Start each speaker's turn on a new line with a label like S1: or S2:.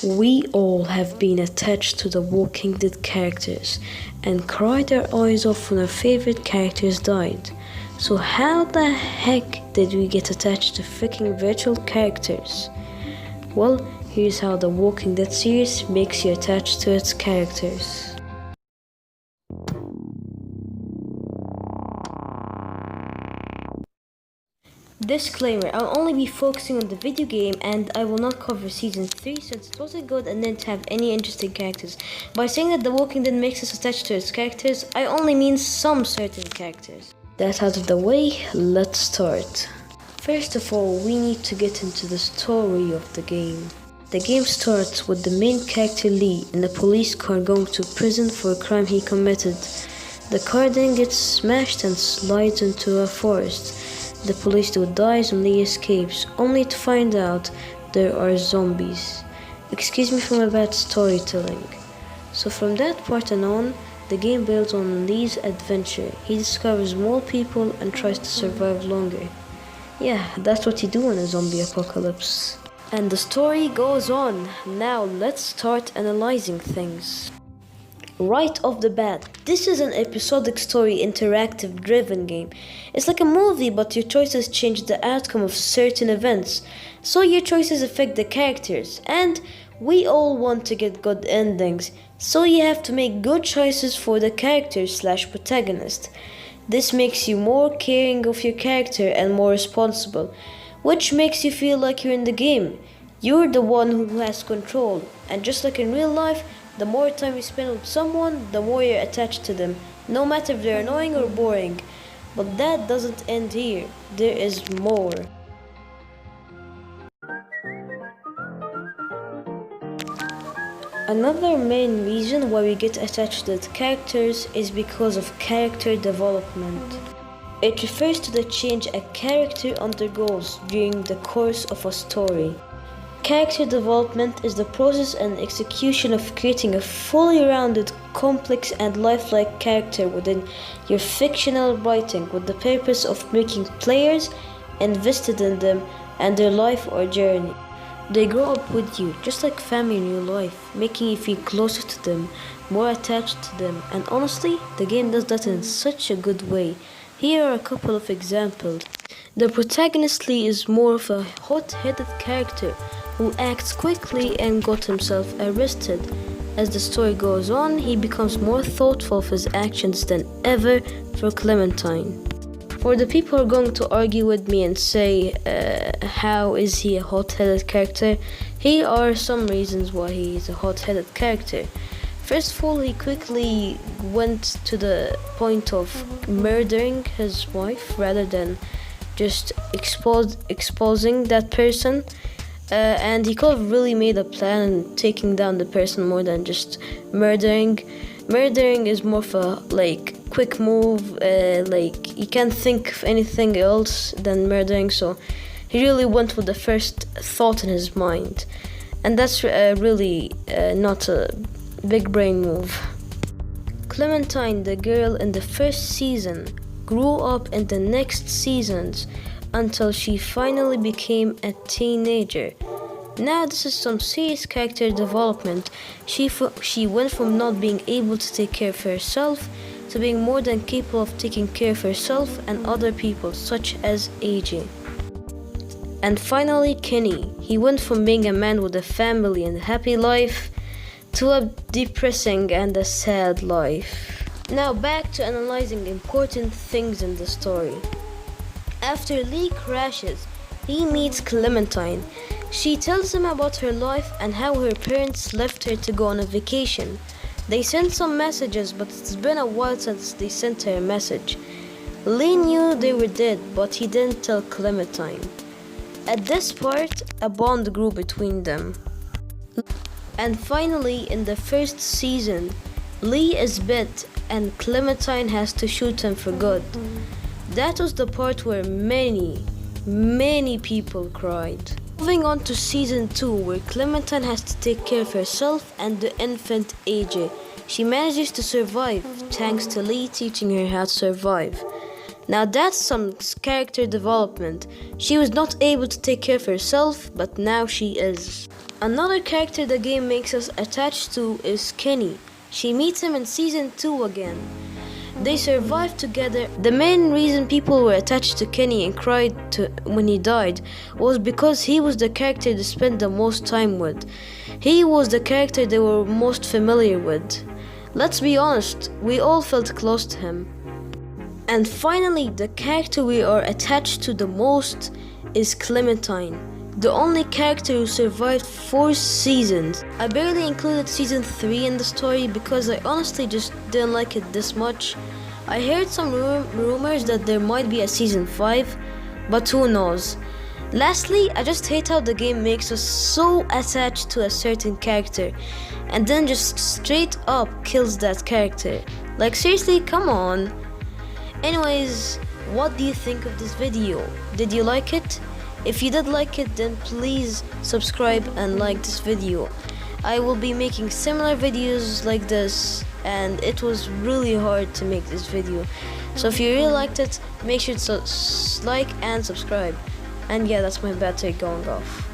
S1: We all have been attached to the Walking Dead characters and cried our eyes off when our favorite characters died. So how the heck did we get attached to freaking virtual characters? Well, here's how the Walking Dead series makes you attached to its characters. Disclaimer, I'll only be focusing on the video game and I will not cover season 3 since it wasn't good and didn't have any interesting characters. By saying that The Walking Dead makes us attached to its characters, I only mean some certain characters. That out of the way, let's start. First of all, we need to get into the story of the game. The game starts with the main character Lee in a police car going to prison for a crime he committed. The car then gets smashed and slides into a forest. The police dude dies and Lee escapes, only to find out there are zombies. Excuse me for my bad storytelling. So from that part on, the game builds on Lee's adventure. He discovers more people and tries to survive longer. Yeah, that's what you do in a zombie apocalypse. And the story goes on. Now let's start analyzing things. Right off the bat, this is an episodic story interactive driven game. It's like a movie, but your choices change the outcome of certain events. So your choices affect the characters, and we all want to get good endings. So you have to make good choices for the character/protagonist. This makes you more caring of your character and more responsible, which makes you feel like you're in the game. You're the one who has control, and just like in real life, the more time you spend with someone, the more you're attached to them, no matter if they're annoying or boring. But that doesn't end here. There is more. Another main reason why we get attached to the characters is because of character development. It refers to the change a character undergoes during the course of a story. Character development is the process and execution of creating a fully rounded, complex and lifelike character within your fictional writing with the purpose of making players invested in them and their life or journey. They grow up with you, just like family in your life, making you feel closer to them, more attached to them, and honestly, the game does that in such a good way. Here are a couple of examples. The protagonist Lee is more of a hot-headed character who acts quickly and got himself arrested. As the story goes on, he becomes more thoughtful of his actions than ever for Clementine. For the people who are going to argue with me and say, how is he a hot-headed character? Here are some reasons why he is a hot-headed character. First of all, he quickly went to the point of murdering his wife rather than just exposing that person. And he could have really made a plan and taking down the person more than just murdering. Murdering is more of a quick move, you can't think of anything else than murdering, so he really went with the first thought in his mind. And that's really not a big brain move. Clementine, the girl in the first season, grew up in the next seasons until she finally became a teenager. Now this is some serious character development. She went from not being able to take care of herself to being more than capable of taking care of herself and other people, such as AJ. And finally, Kenny. He went from being a man with a family and a happy life to a depressing and a sad life. Now back to analyzing important things in the story. After Lee crashes, he meets Clementine. She tells him about her life and how her parents left her to go on a vacation. They sent some messages, but it's been a while since they sent her a message. Lee knew they were dead, but he didn't tell Clementine. At this part, a bond grew between them. And finally, in the first season, Lee is bit and Clementine has to shoot him for good. That was the part where many people cried. Moving on to season 2, where Clementine has to take care of herself and the infant AJ. She manages to survive, thanks to Lee teaching her how to survive. Now that's some character development. She was not able to take care of herself, but now she is. Another character the game makes us attached to is Kenny. She meets him in season 2 again. They survived together. The main reason people were attached to Kenny and cried when he died was because he was the character they spent the most time with. He was the character they were most familiar with. Let's be honest, we all felt close to him. And finally, the character we are attached to the most is Clementine, the only character who survived 4 seasons. I barely included season 3 in the story because I honestly just didn't like it this much. I heard some rumors that there might be a season 5, but who knows. Lastly, I just hate how the game makes us so attached to a certain character and then just straight up kills that character. Like seriously, come on. Anyways, what do you think of this video? Did you like it? If you did like it, then please subscribe and like this video. I will be making similar videos like this, and it was really hard to make this video. So if you really liked it, make sure to like and subscribe. And yeah, that's my battery going off.